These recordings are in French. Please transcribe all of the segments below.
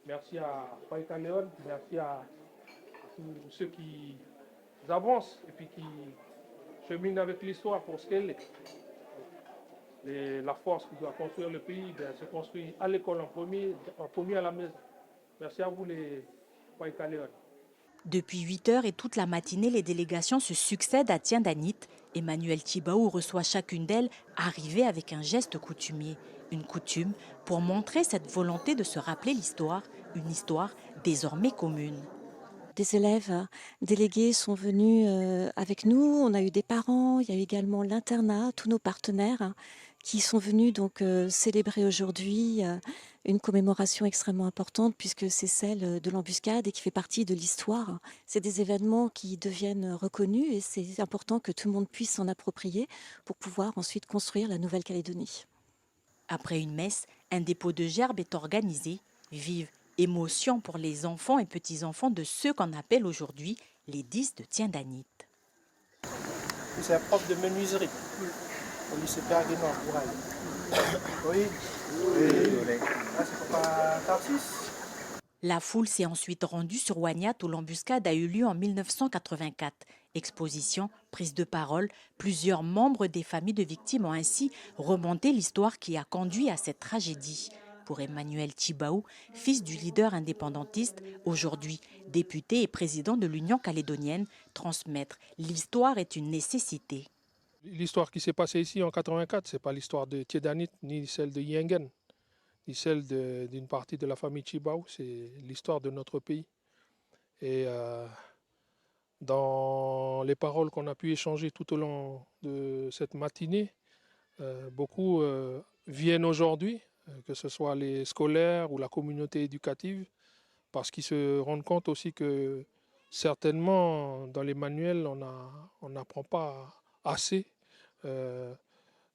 Merci à Païka Léon, merci à tous ceux qui avancent et puis qui cheminent avec l'histoire pour ce qu'elle est. La force qui doit construire le pays se construit à l'école en premier à la maison. Merci à vous les Païka Léon. Depuis 8 heures et toute la matinée, les délégations se succèdent à Tiendanit. Emmanuel Tibaou reçoit chacune d'elles, arrivée avec un geste coutumier. Une coutume pour montrer cette volonté de se rappeler l'histoire, une histoire désormais commune. Des élèves délégués sont venus avec nous, on a eu des parents, il y a eu également l'internat, tous nos partenaires qui sont venus donc célébrer aujourd'hui une commémoration extrêmement importante puisque c'est celle de l'embuscade et qui fait partie de l'histoire. C'est des événements qui deviennent reconnus et c'est important que tout le monde puisse s'en approprier pour pouvoir ensuite construire la Nouvelle-Calédonie. Après une messe, un dépôt de gerbes est organisé. Vive émotion pour les enfants et petits-enfants de ceux qu'on appelle aujourd'hui les 10 de Tiendanit. C'est un prof de menuiserie au lycée Père Guénard, Bouraille. Oui. Ah, c'est pas Tarsis. La foule s'est ensuite rendue sur Waniat où l'embuscade a eu lieu en 1984. Exposition, prise de parole, plusieurs membres des familles de victimes ont ainsi remonté l'histoire qui a conduit à cette tragédie. Pour Emmanuel Tibaou, fils du leader indépendantiste, aujourd'hui député et président de l'Union calédonienne, transmettre l'histoire est une nécessité. L'histoire qui s'est passée ici en 84, ce n'est pas l'histoire de Tiendanit ni celle de Yengen, ni celle d'une partie de la famille Tibaou, c'est l'histoire de notre pays. Et dans les paroles qu'on a pu échanger tout au long de cette matinée, beaucoup viennent aujourd'hui, que ce soit les scolaires ou la communauté éducative, parce qu'ils se rendent compte aussi que certainement dans les manuels, on n'apprend pas assez.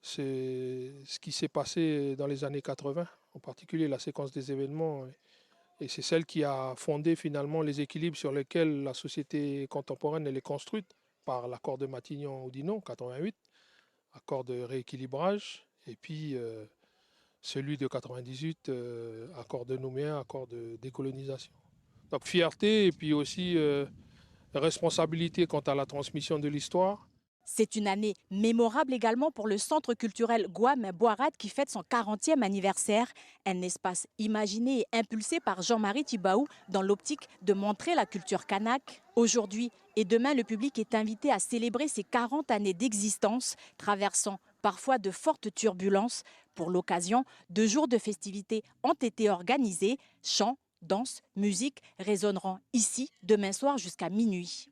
C'est ce qui s'est passé dans les années 80, en particulier la séquence des événements. Et c'est celle qui a fondé finalement les équilibres sur lesquels la société contemporaine elle est construite par l'accord de Matignon-Oudinot, 88, accord de rééquilibrage, et puis celui de 98, accord de Nouméa, accord de décolonisation. Donc fierté et puis aussi responsabilité quant à la transmission de l'histoire. C'est une année mémorable également pour le Centre culturel Guam-Boirat qui fête son 40e anniversaire. Un espace imaginé et impulsé par Jean-Marie Tibaou dans l'optique de montrer la culture kanak. Aujourd'hui et demain, le public est invité à célébrer ses 40 années d'existence, traversant parfois de fortes turbulences. Pour l'occasion, 2 jours de festivités ont été organisés. Chants, danses, musique résonneront ici demain soir jusqu'à minuit.